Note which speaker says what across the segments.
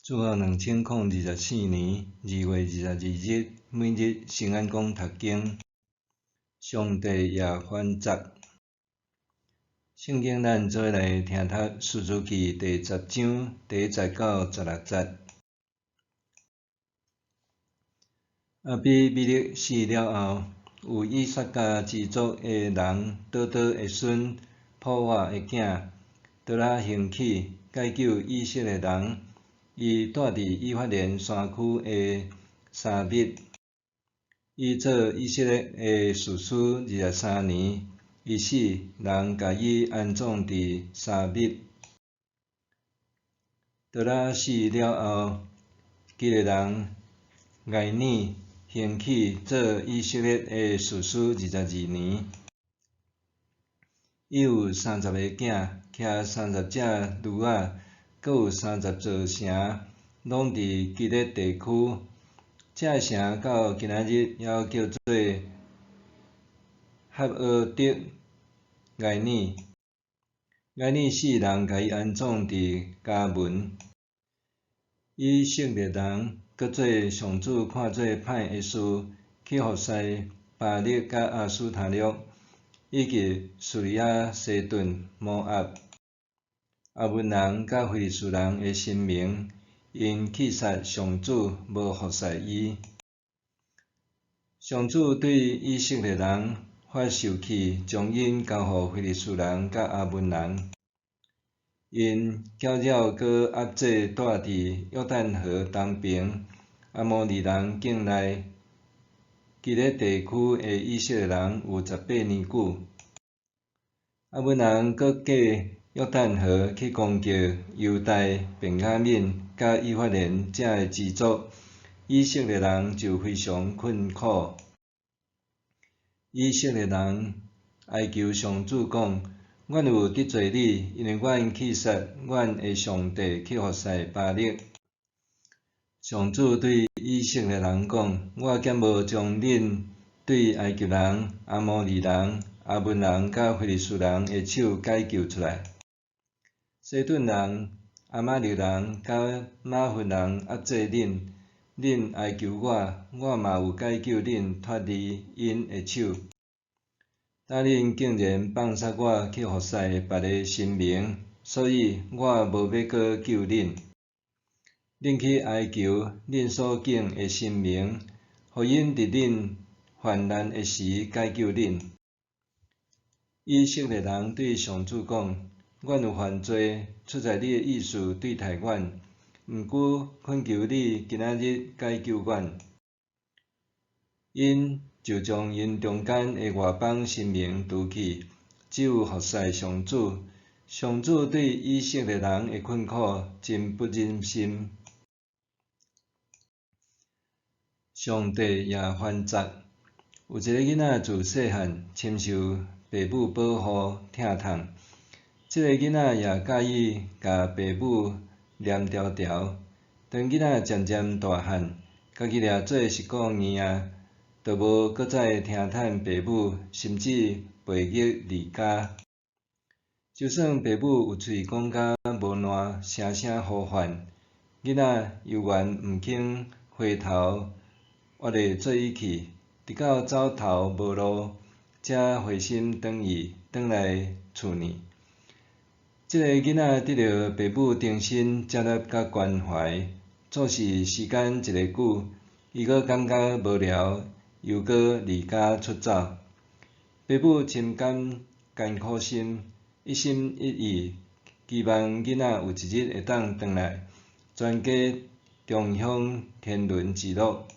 Speaker 1: 自2024年2月22日，每日圣安宫读经，上帝也反责。圣经咱做来听读《士师记》第10章第1节到16节。比米勒死了后，有以撒家支族的人倒的孙普瓦的囝，倒兴起解救以色列人。伊住伫以法莲山区的沙密，伊做以色列的士师23年。伊死，人甲伊安葬伫沙密。倒死了后，基列人艾尼兴起做以色列的士师22年。伊有30个囝，徛30只驴仔，阁有30座城，拢伫基列地区。这城到今仔日还叫做哈俄德艾尼。艾尼死，人甲伊安葬伫加门。以色列人搁做上主看做歹的事，去服侍巴力甲亚斯塔略，以及叙利亚、西顿、摩押、亚门人甲非利士人的神明，因弃杀上主，无服侍伊。上主对以色列人发受气，将因交互非利士人甲亚门人。因搅扰搁压制住伫约旦河东边阿摩利人境内基列地区的以色列人有18年久。亚门人搁过约旦河去攻击犹大、便雅悯甲以法莲这个支族，以色列人就非常困苦。以色列人哀求上主讲：阮有得罪你，因为阮弃杀阮的上帝去服侍巴力。上主对以色列人讲：我竟无将恁对埃及人、阿摩利人、亚门人甲非利士人的手解救出来。西顿人、阿玛力人甲马弗人压制恁，恁哀求我，我嘛有解救恁脱离因的手。但恁竟然放杀我去服侍别个神明，所以我无要搁救恁。恁去哀求恁所敬的神明，互因伫恁患难的时解救恁。以色列人对上主讲：阮有犯罪，出在你的意思对待阮，毋过恳求你今仔日解救阮。因就将因中间的外邦神明除去，只有服侍上主。上主对以色列人的困苦真不忍心。上帝也反责。有一个囡仔自细汉深受爸母保护疼痛，这个囡仔也介意甲爸母黏条条。当囡仔渐渐大汉，家己掠做19年啊，就无搁再听趁爸母，甚至背逆离家。就算爸母有喙讲甲无烂，声声呼唤，囡仔犹原毋肯回头，活咧做伊去，直到走投无路，才回心转来厝呢。这个囡仔得到爸母重新接纳甲关怀，做是时间一个久，伊搁感觉无聊，又搁离家出走。爸母深感艰苦心，一心一意期望囡仔有一日会当转来，全家重享天伦之乐。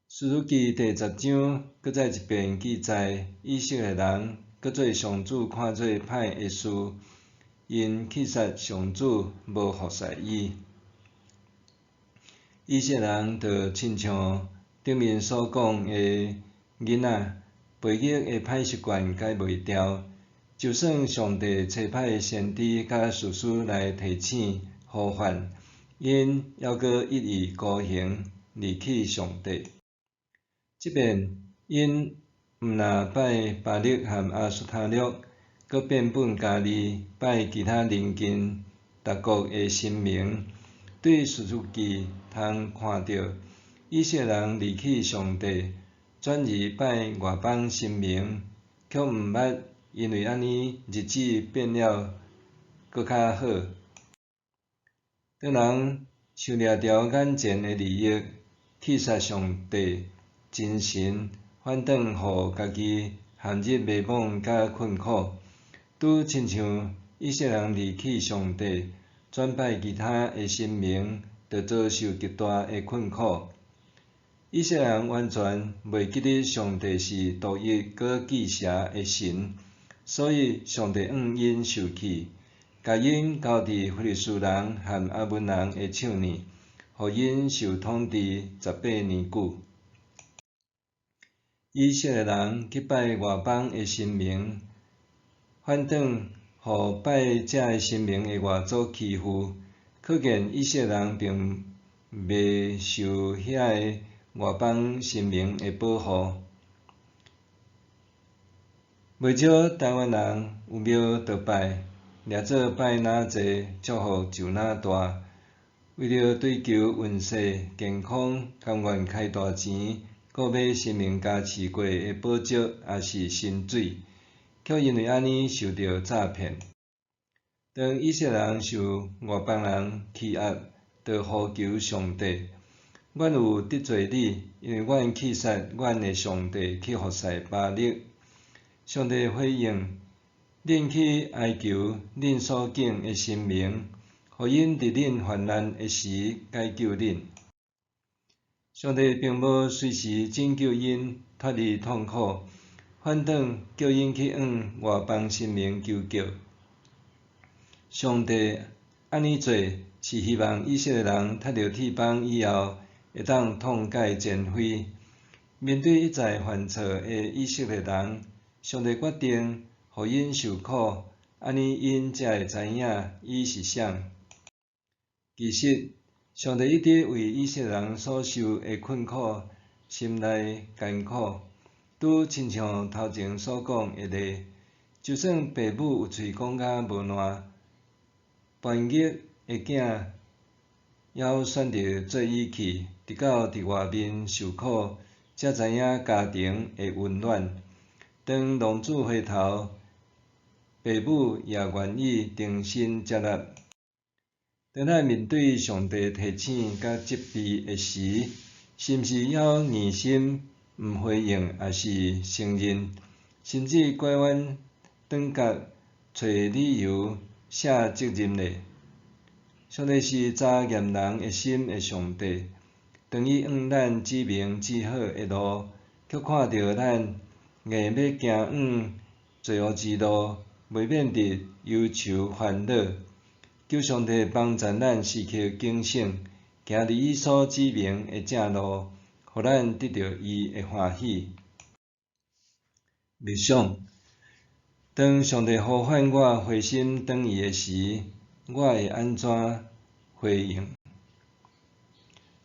Speaker 1: 士师记第10章搁再一遍记载，以色列人搁做上主看做歹的事，因弃杀上主，无服侍伊。以色列人就亲像顶面所讲的囡仔，背逆的歹习惯改袂掉。就算上帝差派先知甲士师来提醒呼唤，因还搁一意孤行，离弃上帝。即便因毋若拜巴力和亚斯塔略，搁变本加厉拜其他邻近逐国的神明，对士师记通看到以色列人离弃上帝，转而拜外邦神明，却毋捌因为安尼日子变了搁较好。当人想掠着眼前的利益，刺杀上帝真神，反倒互家己陷入迷惘甲困苦，拄亲像以色列人离弃上帝，转拜其他的神明，就遭受极大的困苦。以色列人完全袂记得上帝是独一搁记邪的神，所以上帝因受气，甲因交伫非利士人和阿文人的手里，互因受统治18年久。以色列人去拜外邦的神明，反倒互拜遮个神明的外族欺负，可见以色列人并袂受遐个外邦神明的保护。袂少台湾人有庙就拜，掠做拜哪济，祝福就哪大。为了追求运势、健康，甘愿开大钱，购买神明加持过的宝石，也是神水，却因为安尼受到诈骗。当以色列人受外邦人欺压，就呼求上帝。阮有得罪你，因为阮弃杀阮的上帝去服侍巴力。上帝回应：恁去哀求恁所敬的神明，互因伫恁患难的时解救恁。上帝并无随时拯救因脱离痛苦，反倒叫因去向外邦神明求救。上帝安尼做，是希望以色列人踢着铁板以后，会当痛改前非。面对一再犯错的以色列人，上帝决定互因受苦，安尼因才会知影伊是啥。其实，上帝一直为以色列人所受的困苦，心内艰苦，拄亲像头前所讲的例，就算父母有喙讲甲无烂，叛逆的囝还选择做义气，直到伫外面受苦，才知影家庭的温暖。当浪子回头，父母也愿意重新接纳。当咱面对上帝提醒甲责备的时，是毋是还硬心毋回应，还是承认，甚至怪阮转角找理由卸责任呢？上帝是查验人的心的上帝，当伊向咱指明只好的路，却看到咱硬要行往罪恶之路，袂免得忧愁烦恼。求上帝帮助咱时刻警醒，行伫伊所指明的正路，互咱得到伊的欢喜。默想：当上帝呼唤我回心转意的时，我会安怎回应？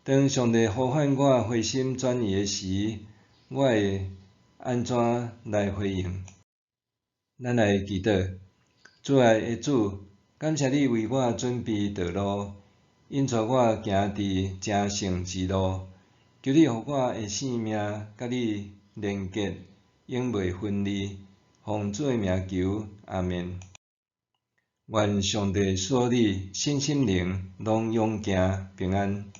Speaker 1: 当上帝呼唤我回心转意的时，我会安怎来回应？咱来祈祷：主爱的主，感谢你为我准备道路，引带我行伫正圣之路。求你互我的性命甲你连结，永袂分离。奉主的名求，阿们。愿上帝赐你身心灵拢永行平安。